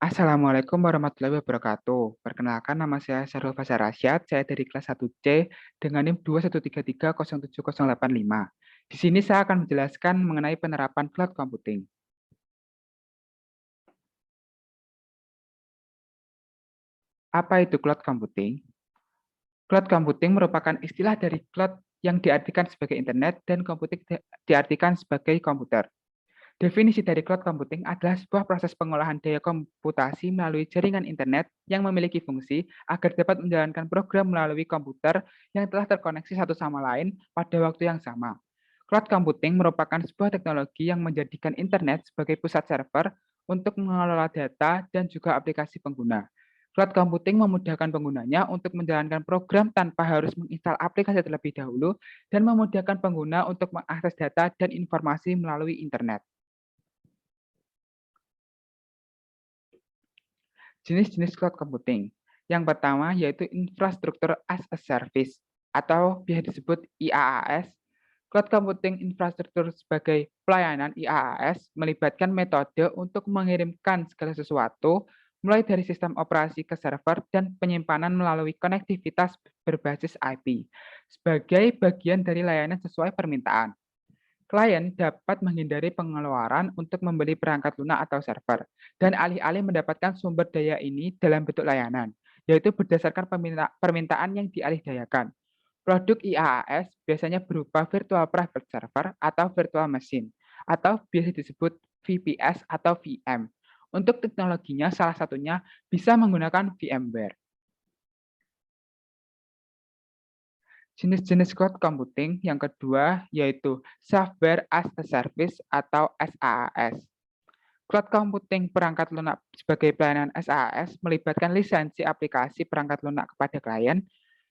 Assalamualaikum warahmatullahi wabarakatuh. Perkenalkan nama saya Syarul Fasar Rasyad, saya dari kelas 1C dengan NIM 213307085. Di sini saya akan menjelaskan mengenai penerapan cloud computing. Apa itu cloud computing? Cloud computing merupakan istilah dari cloud yang diartikan sebagai internet dan computing diartikan sebagai komputer. Definisi dari cloud computing adalah sebuah proses pengolahan daya komputasi melalui jaringan internet yang memiliki fungsi agar dapat menjalankan program melalui komputer yang telah terkoneksi satu sama lain pada waktu yang sama. Cloud computing merupakan sebuah teknologi yang menjadikan internet sebagai pusat server untuk mengelola data dan juga aplikasi pengguna. Cloud computing memudahkan penggunanya untuk menjalankan program tanpa harus menginstal aplikasi terlebih dahulu dan memudahkan pengguna untuk mengakses data dan informasi melalui internet. Jenis-jenis cloud computing. Yang pertama yaitu infrastruktur as a service atau biasa disebut IaaS. Cloud computing infrastruktur sebagai pelayanan IaaS melibatkan metode untuk mengirimkan segala sesuatu mulai dari sistem operasi ke server dan penyimpanan melalui konektivitas berbasis IP sebagai bagian dari layanan sesuai permintaan. Klien dapat menghindari pengeluaran untuk membeli perangkat lunak atau server, dan alih-alih mendapatkan sumber daya ini dalam bentuk layanan, yaitu berdasarkan permintaan yang dialihdayakan. Produk IaaS biasanya berupa virtual private server atau virtual machine, atau biasa disebut VPS atau VM. Untuk teknologinya, salah satunya bisa menggunakan VMware. Jenis-jenis cloud computing yang kedua yaitu software as a service atau SaaS. Cloud computing perangkat lunak sebagai pelayanan SaaS melibatkan lisensi aplikasi perangkat lunak kepada klien.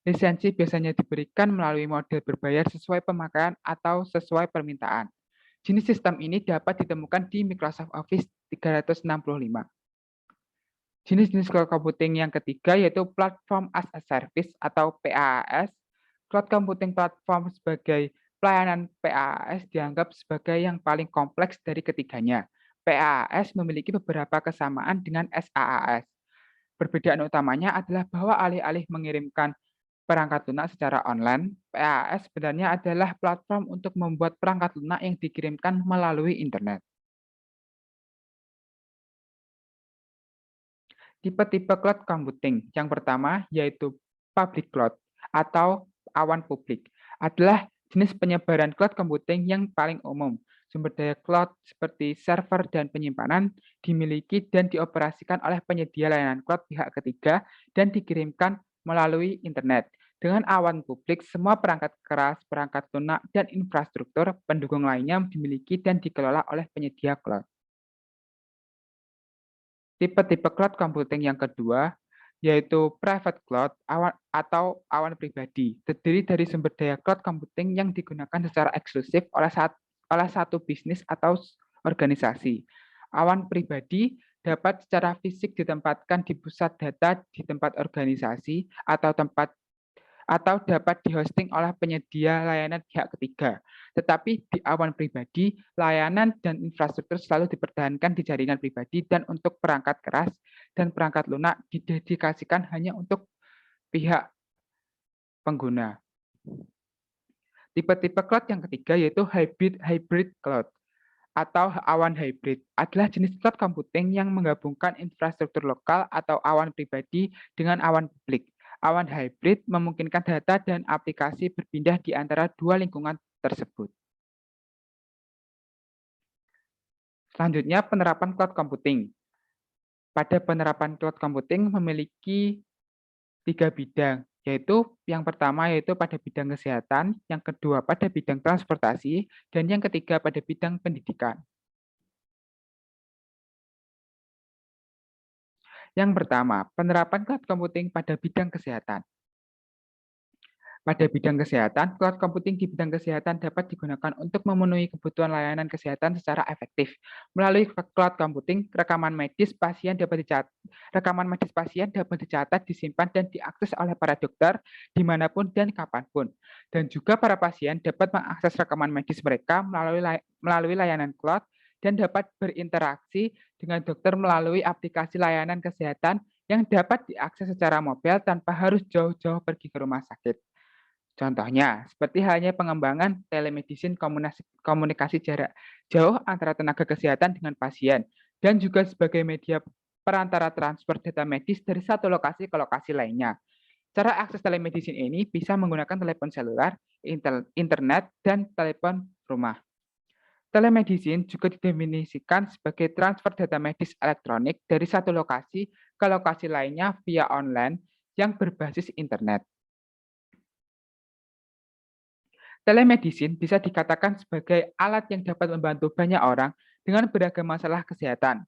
Lisensi biasanya diberikan melalui model berbayar sesuai pemakaian atau sesuai permintaan. Jenis sistem ini dapat ditemukan di Microsoft Office 365. Jenis-jenis cloud computing yang ketiga yaitu platform as a service atau PaaS. Cloud computing platform sebagai pelayanan PaaS dianggap sebagai yang paling kompleks dari ketiganya. PaaS memiliki beberapa kesamaan dengan SaaS. Perbedaan utamanya adalah bahwa alih-alih mengirimkan perangkat lunak secara online, PaaS sebenarnya adalah platform untuk membuat perangkat lunak yang dikirimkan melalui internet. Tipe-tipe cloud computing. Yang pertama yaitu public cloud atau awan publik. Adalah jenis penyebaran cloud computing yang paling umum. Sumber daya cloud seperti server dan penyimpanan dimiliki dan dioperasikan oleh penyedia layanan cloud pihak ketiga dan dikirimkan melalui internet. Dengan awan publik, semua perangkat keras, perangkat lunak, dan infrastruktur pendukung lainnya dimiliki dan dikelola oleh penyedia cloud. Tipe-tipe cloud computing yang kedua yaitu private cloud atau awan pribadi, terdiri dari sumber daya cloud computing yang digunakan secara eksklusif oleh satu bisnis atau organisasi. Awan pribadi dapat secara fisik ditempatkan di pusat data di tempat organisasi atau dapat dihosting oleh penyedia layanan pihak ketiga. Tetapi di awan pribadi, layanan dan infrastruktur selalu dipertahankan di jaringan pribadi dan untuk perangkat keras dan perangkat lunak didedikasikan hanya untuk pihak pengguna. Tipe-tipe cloud yang ketiga yaitu hybrid cloud atau awan hybrid adalah jenis cloud computing yang menggabungkan infrastruktur lokal atau awan pribadi dengan awan publik. Awan hybrid memungkinkan data dan aplikasi berpindah di antara dua lingkungan tersebut. Selanjutnya, penerapan cloud computing. Pada penerapan cloud computing memiliki 3 bidang, yaitu yang pertama yaitu pada bidang kesehatan, yang kedua pada bidang transportasi, dan yang ketiga pada bidang pendidikan. Yang pertama, penerapan cloud computing pada bidang kesehatan. Pada bidang kesehatan, cloud computing di bidang kesehatan dapat digunakan untuk memenuhi kebutuhan layanan kesehatan secara efektif. Melalui cloud computing, rekaman medis pasien dapat dicatat, disimpan, dan diakses oleh para dokter dimanapun dan kapanpun. Dan juga para pasien dapat mengakses rekaman medis mereka melalui layanan cloud dan dapat berinteraksi dengan dokter melalui aplikasi layanan kesehatan yang dapat diakses secara mobil tanpa harus jauh-jauh pergi ke rumah sakit. Contohnya, seperti halnya pengembangan telemedicine komunikasi jarak jauh antara tenaga kesehatan dengan pasien, dan juga sebagai media perantara transfer data medis dari satu lokasi ke lokasi lainnya. Cara akses telemedicine ini bisa menggunakan telepon seluler, internet, dan telepon rumah. Telemedicine juga didefinisikan sebagai transfer data medis elektronik dari satu lokasi ke lokasi lainnya via online yang berbasis internet. Telemedicine bisa dikatakan sebagai alat yang dapat membantu banyak orang dengan beragam masalah kesehatan.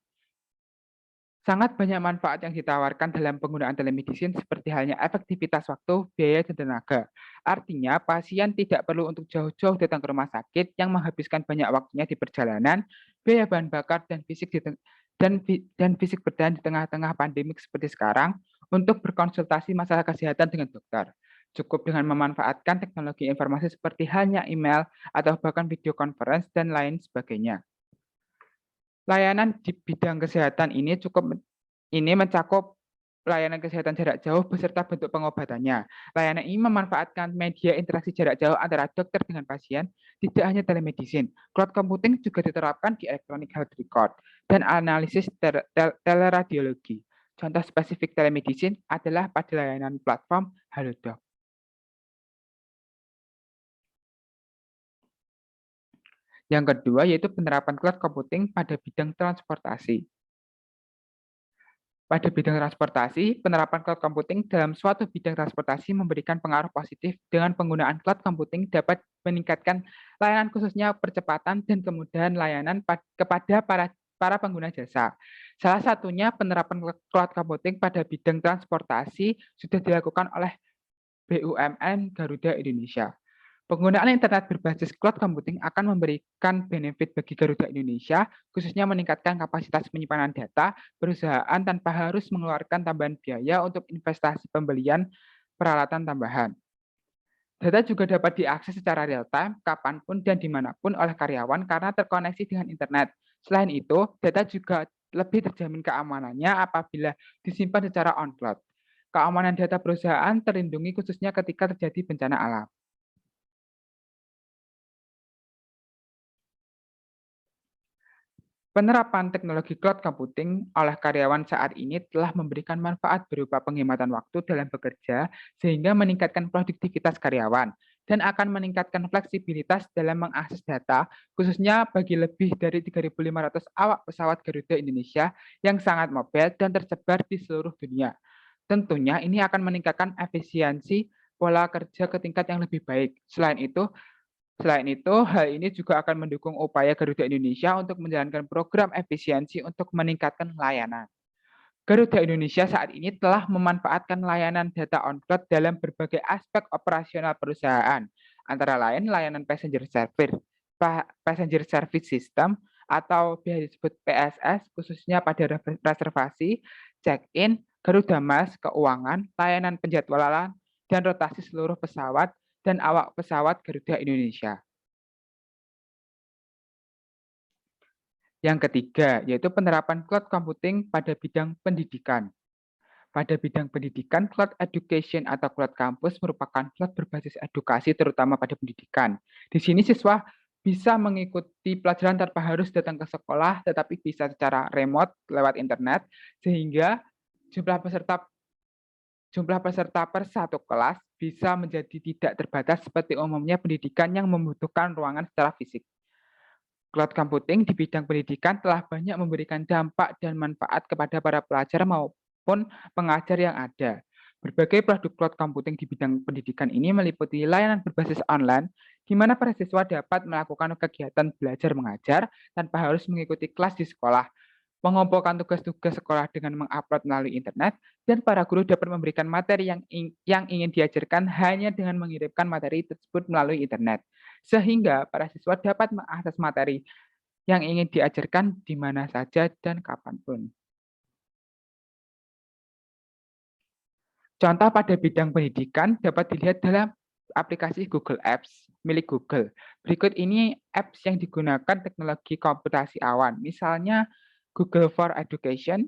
Sangat banyak manfaat yang ditawarkan dalam penggunaan telemedicine seperti halnya efektivitas waktu, biaya, dan tenaga. Artinya, pasien tidak perlu untuk jauh-jauh datang ke rumah sakit yang menghabiskan banyak waktunya di perjalanan, biaya bahan bakar, dan fisik bertahan di tengah-tengah pandemik seperti sekarang untuk berkonsultasi masalah kesehatan dengan dokter. Cukup dengan memanfaatkan teknologi informasi seperti halnya email atau bahkan video conference dan lain sebagainya. Layanan di bidang kesehatan ini mencakup layanan kesehatan jarak jauh beserta bentuk pengobatannya. Layanan ini memanfaatkan media interaksi jarak jauh antara dokter dengan pasien, tidak hanya telemedicine. Cloud computing juga diterapkan di electronic health record dan analisis teleradiologi. Contoh spesifik telemedicine adalah pada layanan platform Halodoc. Yang kedua yaitu penerapan cloud computing pada bidang transportasi. Pada bidang transportasi, penerapan cloud computing dalam suatu bidang transportasi memberikan pengaruh positif dengan penggunaan cloud computing dapat meningkatkan layanan khususnya percepatan dan kemudahan layanan kepada para pengguna jasa. Salah satunya penerapan cloud computing pada bidang transportasi sudah dilakukan oleh BUMN Garuda Indonesia. Penggunaan internet berbasis cloud computing akan memberikan benefit bagi Garuda Indonesia, khususnya meningkatkan kapasitas penyimpanan data perusahaan tanpa harus mengeluarkan tambahan biaya untuk investasi pembelian peralatan tambahan. Data juga dapat diakses secara real-time, kapanpun dan dimanapun oleh karyawan karena terkoneksi dengan internet. Selain itu, data juga lebih terjamin keamanannya apabila disimpan secara on-cloud. Keamanan data perusahaan terlindungi khususnya ketika terjadi bencana alam. Penerapan teknologi cloud computing oleh karyawan saat ini telah memberikan manfaat berupa penghematan waktu dalam bekerja sehingga meningkatkan produktivitas karyawan dan akan meningkatkan fleksibilitas dalam mengakses data khususnya bagi lebih dari 3.500 awak pesawat Garuda Indonesia yang sangat mobile dan tersebar di seluruh dunia. Tentunya ini akan meningkatkan efisiensi pola kerja ke tingkat yang lebih baik. Selain itu, hal ini juga akan mendukung upaya Garuda Indonesia untuk menjalankan program efisiensi untuk meningkatkan layanan. Garuda Indonesia saat ini telah memanfaatkan layanan data on-cloud dalam berbagai aspek operasional perusahaan, antara lain layanan passenger service system atau biasa disebut PSS, khususnya pada reservasi, check-in, Garuda Mas, keuangan, layanan penjadwalan, dan rotasi seluruh pesawat dan awak pesawat Garuda Indonesia. Yang ketiga, yaitu penerapan cloud computing pada bidang pendidikan. Pada bidang pendidikan, cloud education atau cloud campus merupakan cloud berbasis edukasi terutama pada pendidikan. Di sini siswa bisa mengikuti pelajaran tanpa harus datang ke sekolah, tetapi bisa secara remote lewat internet, sehingga jumlah peserta per satu kelas bisa menjadi tidak terbatas seperti umumnya pendidikan yang membutuhkan ruangan secara fisik. Cloud computing di bidang pendidikan telah banyak memberikan dampak dan manfaat kepada para pelajar maupun pengajar yang ada. Berbagai produk cloud computing di bidang pendidikan ini meliputi layanan berbasis online, di mana para siswa dapat melakukan kegiatan belajar mengajar tanpa harus mengikuti kelas di sekolah, mengumpulkan tugas-tugas sekolah dengan mengupload melalui internet, dan para guru dapat memberikan materi yang ingin diajarkan hanya dengan mengirimkan materi tersebut melalui internet. Sehingga para siswa dapat mengakses materi yang ingin diajarkan di mana saja dan kapanpun. Contoh pada bidang pendidikan dapat dilihat aplikasi Google Apps milik Google. Berikut ini apps yang digunakan teknologi komputasi awan. Misalnya Google for Education,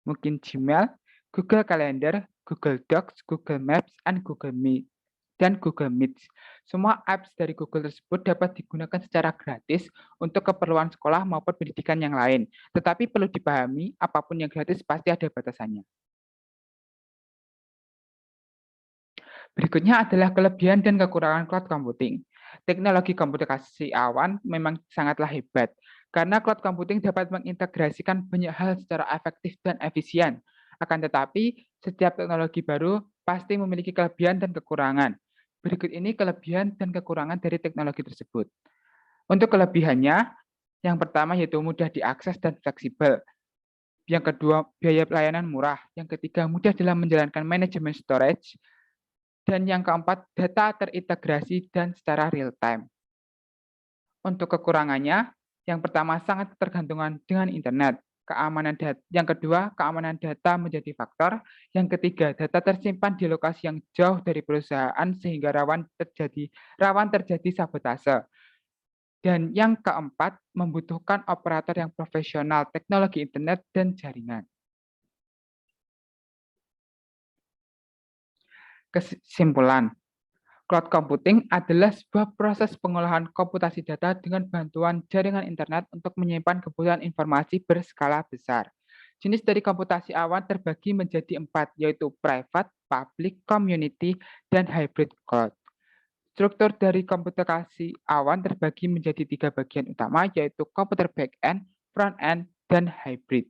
mungkin Gmail, Google Calendar, Google Docs, Google Maps, dan Google Meet. Semua apps dari Google tersebut dapat digunakan secara gratis untuk keperluan sekolah maupun pendidikan yang lain. Tetapi perlu dipahami, apapun yang gratis pasti ada batasannya. Berikutnya adalah kelebihan dan kekurangan cloud computing. Teknologi komputasi awan memang sangatlah hebat, karena cloud computing dapat mengintegrasikan banyak hal secara efektif dan efisien. Akan tetapi, setiap teknologi baru pasti memiliki kelebihan dan kekurangan. Berikut ini kelebihan dan kekurangan dari teknologi tersebut. Untuk kelebihannya, yang pertama yaitu mudah diakses dan fleksibel. Yang kedua, biaya pelayanan murah. Yang ketiga, mudah dalam menjalankan manajemen storage. Dan yang keempat, data terintegrasi dan secara real-time. Untuk kekurangannya, yang pertama sangat ketergantungan dengan internet. Yang kedua, keamanan data menjadi faktor. Yang ketiga, data tersimpan di lokasi yang jauh dari perusahaan sehingga rawan terjadi sabotase. Dan yang keempat, membutuhkan operator yang profesional, teknologi internet, dan jaringan. Kesimpulan, cloud computing adalah sebuah proses pengolahan komputasi data dengan bantuan jaringan internet untuk menyimpan kebutuhan informasi berskala besar. Jenis dari komputasi awan terbagi menjadi 4, yaitu private, public, community, dan hybrid cloud. Struktur dari komputasi awan terbagi menjadi 3 bagian utama, yaitu komputer back-end, front-end, dan hybrid.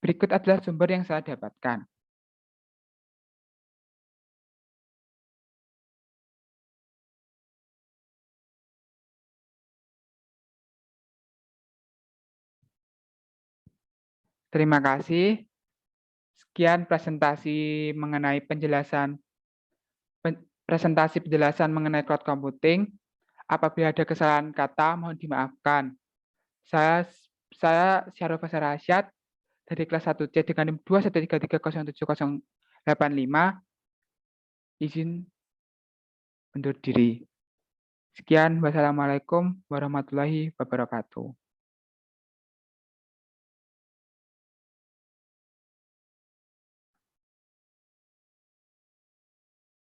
Berikut adalah sumber yang saya dapatkan. Terima kasih. Sekian presentasi penjelasan mengenai cloud computing. Apabila ada kesalahan kata, mohon dimaafkan. Saya Syarul Fasar Rasyad dari kelas 1C dengan NIM 213307085. Izin undur diri. Sekian, wassalamualaikum warahmatullahi wabarakatuh.